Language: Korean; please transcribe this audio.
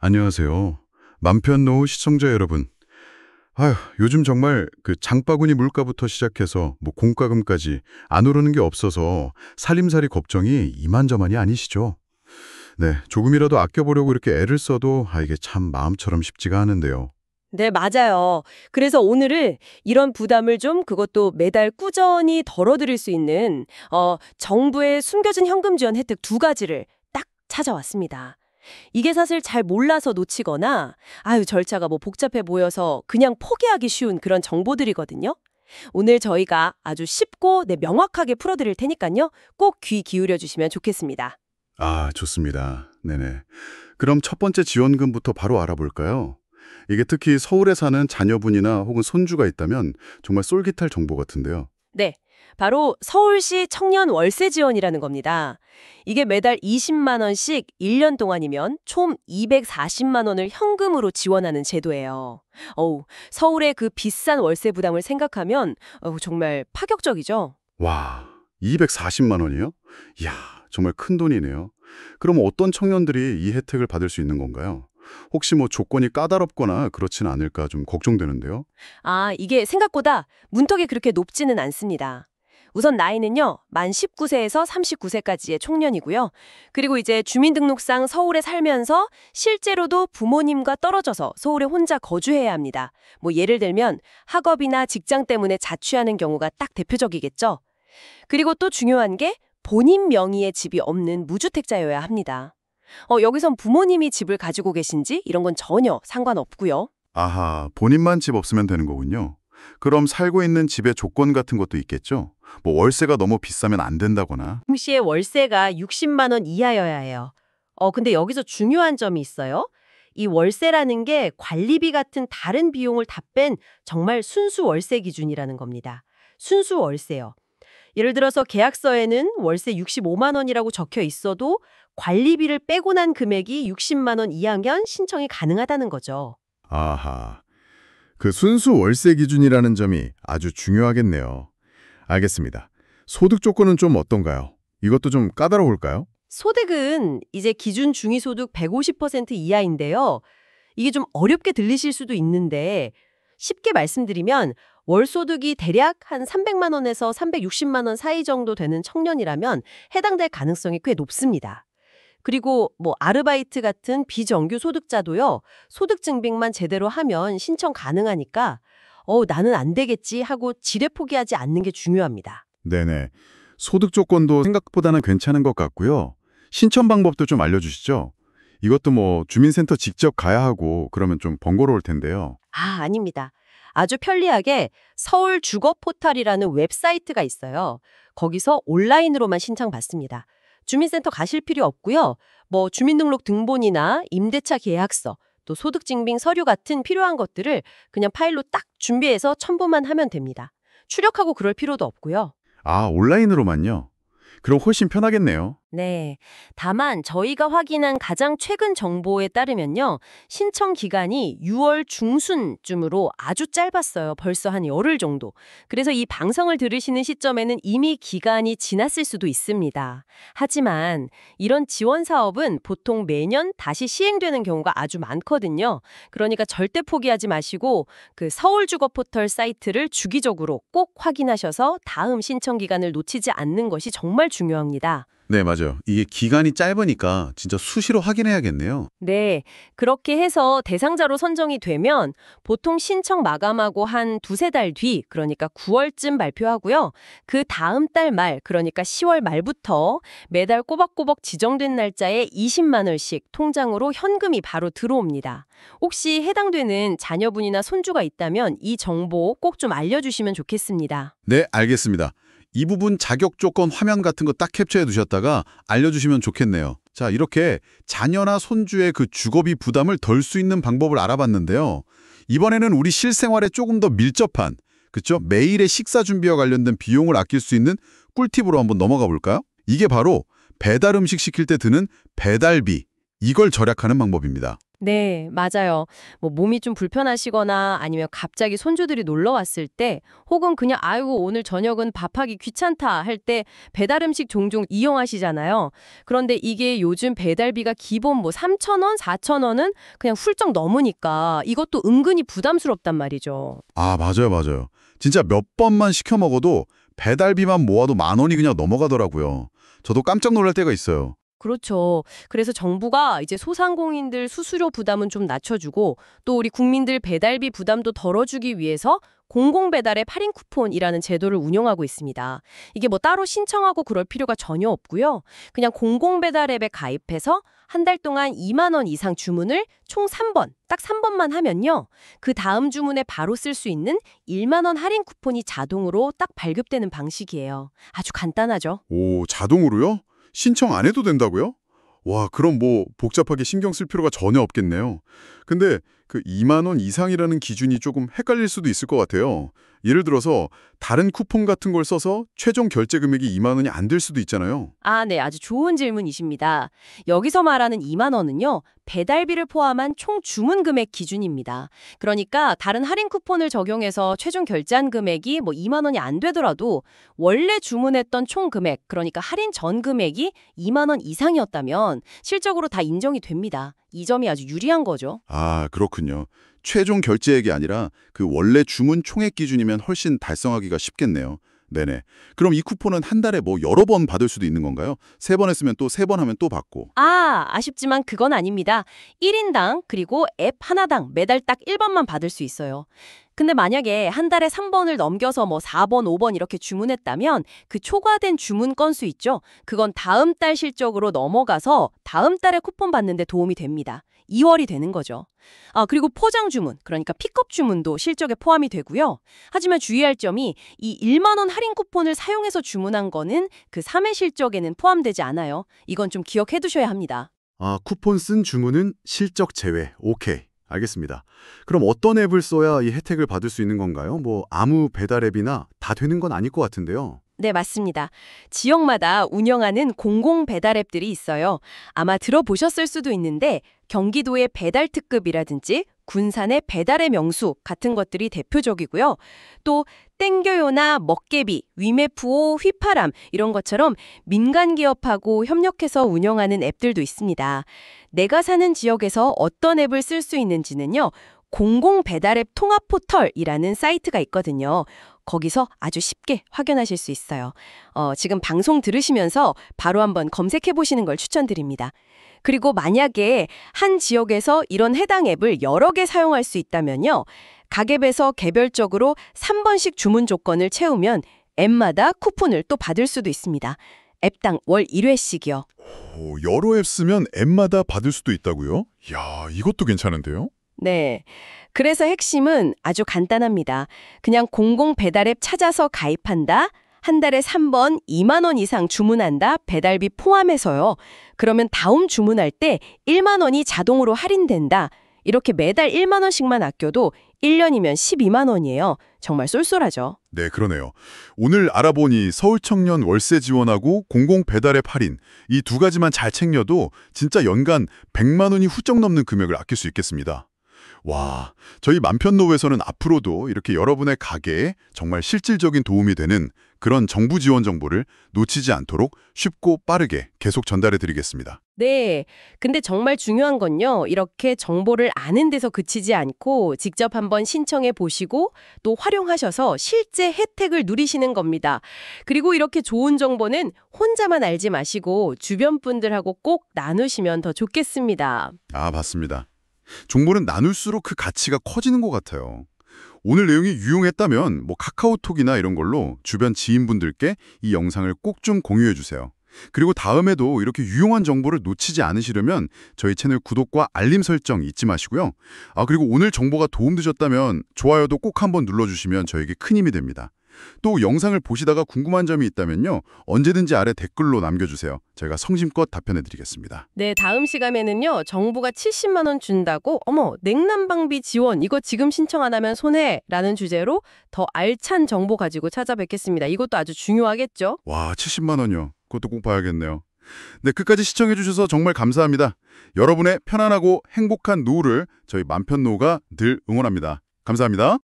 안녕하세요. 남편노후 시청자 여러분. 아휴, 요즘 정말 그 장바구니 물가부터 시작해서 뭐 공과금까지 안 오르는 게 없어서 살림살이 걱정이 이만저만이 아니시죠? 네, 조금이라도 아껴보려고 이렇게 애를 써도 이게 참 마음처럼 쉽지가 않은데요. 네, 맞아요. 그래서 오늘은 이런 부담을 좀 그것도 매달 꾸준히 덜어드릴 수 있는 정부의 숨겨진 현금 지원 혜택 두 가지를 딱 찾아왔습니다. 이게 사실 잘 몰라서 놓치거나 절차가 뭐 복잡해 보여서 그냥 포기하기 쉬운 그런 정보들이거든요. 오늘 저희가 아주 쉽고 명확하게 풀어드릴 테니까요. 꼭 귀 기울여 주시면 좋겠습니다. 아, 좋습니다. 네네. 그럼 첫 번째 지원금부터 바로 알아볼까요? 이게 특히 서울에 사는 자녀분이나 혹은 손주가 있다면 정말 쏠깃할 정보 같은데요. 네, 바로 서울시 청년 월세 지원이라는 겁니다. 이게 매달 20만 원씩 1년 동안이면 총 240만 원을 현금으로 지원하는 제도예요. 서울의 그 비싼 월세 부담을 생각하면 정말 파격적이죠. 와, 240만 원이요? 이야, 정말 큰 돈이네요. 그럼 어떤 청년들이 이 혜택을 받을 수 있는 건가요? 혹시 뭐 조건이 까다롭거나 그렇진 않을까 좀 걱정되는데요. 이게 생각보다 문턱이 그렇게 높지는 않습니다. 우선 나이는요, 만 19세에서 39세까지의 청년이고요. 그리고 이제 주민등록상 서울에 살면서 실제로도 부모님과 떨어져서 서울에 혼자 거주해야 합니다. 뭐 예를 들면 학업이나 직장 때문에 자취하는 경우가 딱 대표적이겠죠. 그리고 또 중요한 게 본인 명의의 집이 없는 무주택자여야 합니다. 여기선 부모님이 집을 가지고 계신지 이런 건 전혀 상관없고요. 아하, 본인만 집 없으면 되는 거군요. 그럼 살고 있는 집의 조건 같은 것도 있겠죠? 뭐 월세가 너무 비싸면 안 된다거나. 당시에 월세가 60만 원 이하여야 해요. 근데 여기서 중요한 점이 있어요. 이 월세라는 게 관리비 같은 다른 비용을 다 뺀 정말 순수 월세 기준이라는 겁니다. 순수 월세요. 예를 들어서 계약서에는 월세 65만 원이라고 적혀 있어도 관리비를 빼고 난 금액이 60만 원 이하면 신청이 가능하다는 거죠. 아하, 그 순수 월세 기준이라는 점이 아주 중요하겠네요. 알겠습니다. 소득 조건은 좀 어떤가요? 이것도 좀 까다로울까요? 소득은 이제 기준 중위소득 150% 이하인데요. 이게 좀 어렵게 들리실 수도 있는데 쉽게 말씀드리면 월소득이 대략 한 300만 원에서 360만 원 사이 정도 되는 청년이라면 해당될 가능성이 꽤 높습니다. 그리고 뭐 아르바이트 같은 비정규 소득자도요. 소득 증빙만 제대로 하면 신청 가능하니까 나는 안 되겠지 하고 지레 포기하지 않는 게 중요합니다. 네네. 소득 조건도 생각보다는 괜찮은 것 같고요. 신청 방법도 좀 알려주시죠. 이것도 뭐 주민센터 직접 가야 하고 그러면 좀 번거로울 텐데요. 아닙니다. 아주 편리하게 서울 주거 포털이라는 웹사이트가 있어요. 거기서 온라인으로만 신청받습니다. 주민센터 가실 필요 없고요. 뭐 주민등록 등본이나 임대차 계약서, 또 소득증빙 서류 같은 필요한 것들을 그냥 파일로 딱 준비해서 첨부만 하면 됩니다. 출력하고 그럴 필요도 없고요. 아, 온라인으로만요? 그럼 훨씬 편하겠네요. 네. 다만 저희가 확인한 가장 최근 정보에 따르면요. 신청 기간이 6월 중순쯤으로 아주 짧았어요. 벌써 한 열흘 정도. 그래서 이 방송을 들으시는 시점에는 이미 기간이 지났을 수도 있습니다. 하지만 이런 지원 사업은 보통 매년 다시 시행되는 경우가 아주 많거든요. 그러니까 절대 포기하지 마시고 그 서울주거포털 사이트를 주기적으로 꼭 확인하셔서 다음 신청 기간을 놓치지 않는 것이 정말 중요합니다. 네, 맞아요. 이게 기간이 짧으니까 진짜 수시로 확인해야겠네요. 네, 그렇게 해서 대상자로 선정이 되면 보통 신청 마감하고 한 두세 달 뒤, 그러니까 9월쯤 발표하고요. 그 다음 달 말, 그러니까 10월 말부터 매달 꼬박꼬박 지정된 날짜에 20만 원씩 통장으로 현금이 바로 들어옵니다. 혹시 해당되는 자녀분이나 손주가 있다면 이 정보 꼭 좀 알려주시면 좋겠습니다. 네, 알겠습니다. 이 부분 자격 조건 화면 같은 거 딱 캡처해 두셨다가 알려주시면 좋겠네요. 자, 이렇게 자녀나 손주의 그 주거비 부담을 덜 수 있는 방법을 알아봤는데요. 이번에는 우리 실생활에 조금 더 밀접한, 그쵸? 매일의 식사 준비와 관련된 비용을 아낄 수 있는 꿀팁으로 한번 넘어가 볼까요? 이게 바로 배달 음식 시킬 때 드는 배달비, 이걸 절약하는 방법입니다. 네, 맞아요. 뭐 몸이 좀 불편하시거나 아니면 갑자기 손주들이 놀러 왔을 때 혹은 그냥 아이고 오늘 저녁은 밥하기 귀찮다 할 때 배달 음식 종종 이용하시잖아요. 그런데 이게 요즘 배달비가 기본 뭐 3,000원, 4,000원은 그냥 훌쩍 넘으니까 이것도 은근히 부담스럽단 말이죠. 아, 맞아요, 맞아요. 진짜 몇 번만 시켜 먹어도 배달비만 모아도 10,000원이 그냥 넘어가더라고요. 저도 깜짝 놀랄 때가 있어요. 그렇죠. 그래서 정부가 이제 소상공인들 수수료 부담은 좀 낮춰주고 또 우리 국민들 배달비 부담도 덜어주기 위해서 공공배달의 할인 쿠폰이라는 제도를 운영하고 있습니다. 이게 뭐 따로 신청하고 그럴 필요가 전혀 없고요. 그냥 공공배달 앱에 가입해서 한 달 동안 2만 원 이상 주문을 총 3번, 딱 3번만 하면요. 그 다음 주문에 바로 쓸 수 있는 1만 원 할인 쿠폰이 자동으로 딱 발급되는 방식이에요. 아주 간단하죠. 오, 자동으로요? 신청 안 해도 된다고요? 와, 그럼 뭐 복잡하게 신경 쓸 필요가 전혀 없겠네요. 근데 그 2만 원 이상이라는 기준이 조금 헷갈릴 수도 있을 것 같아요. 예를 들어서 다른 쿠폰 같은 걸 써서 최종 결제 금액이 2만 원이 안 될 수도 있잖아요. 아, 네. 아주 좋은 질문이십니다. 여기서 말하는 2만 원은요. 배달비를 포함한 총 주문 금액 기준입니다. 그러니까 다른 할인 쿠폰을 적용해서 최종 결제한 금액이 뭐 2만 원이 안 되더라도 원래 주문했던 총 금액, 그러니까 할인 전 금액이 2만 원 이상이었다면 실적으로 다 인정이 됩니다. 이 점이 아주 유리한 거죠. 아, 그렇군요. 최종 결제액이 아니라 그 원래 주문 총액 기준이면 훨씬 달성하기가 쉽겠네요. 네네. 그럼 이 쿠폰은 한 달에 뭐 여러 번 받을 수도 있는 건가요? 3번 했으면 또 3번 하면 또 받고. 아, 아쉽지만 그건 아닙니다. 1인당 그리고 앱 하나당 매달 딱 1번만 받을 수 있어요. 근데 만약에 한 달에 3번을 넘겨서 뭐 4번, 5번 이렇게 주문했다면 그 초과된 주문 건수 있죠? 그건 다음 달 실적으로 넘어가서 다음 달에 쿠폰 받는 데 도움이 됩니다. 2월이 되는 거죠. 아, 그리고 포장 주문, 그러니까 픽업 주문도 실적에 포함이 되고요. 하지만 주의할 점이 이 1만 원 할인 쿠폰을 사용해서 주문한 거는 그 3회 실적에는 포함되지 않아요. 이건 좀 기억해 두셔야 합니다. 아, 쿠폰 쓴 주문은 실적 제외. 오케이. 알겠습니다. 그럼 어떤 앱을 써야 이 혜택을 받을 수 있는 건가요? 뭐 아무 배달 앱이나 다 되는 건 아닐 것 같은데요. 네, 맞습니다. 지역마다 운영하는 공공 배달 앱들이 있어요. 아마 들어보셨을 수도 있는데 경기도의 배달 특급이라든지 군산의 배달의 명수 같은 것들이 대표적이고요. 또 땡겨요나 먹개비, 위메프오, 휘파람 이런 것처럼 민간 기업하고 협력해서 운영하는 앱들도 있습니다. 내가 사는 지역에서 어떤 앱을 쓸 수 있는지는요. 공공 배달앱 통합 포털이라는 사이트가 있거든요. 거기서 아주 쉽게 확인하실 수 있어요. 지금 방송 들으시면서 바로 한번 검색해 보시는 걸 추천드립니다. 그리고 만약에 한 지역에서 이런 해당 앱을 여러 개 사용할 수 있다면요. 각 앱에서 개별적으로 3번씩 주문 조건을 채우면 앱마다 쿠폰을 또 받을 수도 있습니다. 앱당 월 1회씩이요. 오, 여러 앱 쓰면 앱마다 받을 수도 있다고요? 야, 이것도 괜찮은데요? 네. 그래서 핵심은 아주 간단합니다. 그냥 공공 배달앱 찾아서 가입한다. 한 달에 3번 2만 원 이상 주문한다. 배달비 포함해서요. 그러면 다음 주문할 때 1만 원이 자동으로 할인된다. 이렇게 매달 1만 원씩만 아껴도 1년이면 12만 원이에요. 정말 쏠쏠하죠. 네, 그러네요. 오늘 알아보니 서울 청년 월세 지원하고 공공 배달앱 할인 이 두 가지만 잘 챙겨도 진짜 연간 100만 원이 훌쩍 넘는 금액을 아낄 수 있겠습니다. 와, 저희 만편노후에서는 앞으로도 이렇게 여러분의 가게에 정말 실질적인 도움이 되는 그런 정부 지원 정보를 놓치지 않도록 쉽고 빠르게 계속 전달해 드리겠습니다. 네. 근데 정말 중요한 건요. 이렇게 정보를 아는 데서 그치지 않고 직접 한번 신청해 보시고 또 활용하셔서 실제 혜택을 누리시는 겁니다. 그리고 이렇게 좋은 정보는 혼자만 알지 마시고 주변 분들하고 꼭 나누시면 더 좋겠습니다. 아, 맞습니다. 정보는 나눌수록 그 가치가 커지는 것 같아요. 오늘 내용이 유용했다면 뭐 카카오톡이나 이런 걸로 주변 지인분들께 이 영상을 꼭 좀 공유해 주세요. 그리고 다음에도 이렇게 유용한 정보를 놓치지 않으시려면 저희 채널 구독과 알림 설정 잊지 마시고요. 아, 그리고 오늘 정보가 도움되셨다면 좋아요도 꼭 한번 눌러주시면 저에게 큰 힘이 됩니다. 또 영상을 보시다가 궁금한 점이 있다면요. 언제든지 아래 댓글로 남겨주세요. 제가 성심껏 답변해드리겠습니다. 네, 다음 시간에는요. 정부가 70만 원 준다고 어머, 냉난방비 지원 이거 지금 신청 안 하면 손해 라는 주제로 더 알찬 정보 가지고 찾아뵙겠습니다. 이것도 아주 중요하겠죠? 와, 70만 원이요. 그것도 꼭 봐야겠네요. 네, 끝까지 시청해 주셔서 정말 감사합니다. 여러분의 편안하고 행복한 노후를 저희 맘편 노후가 늘 응원합니다. 감사합니다.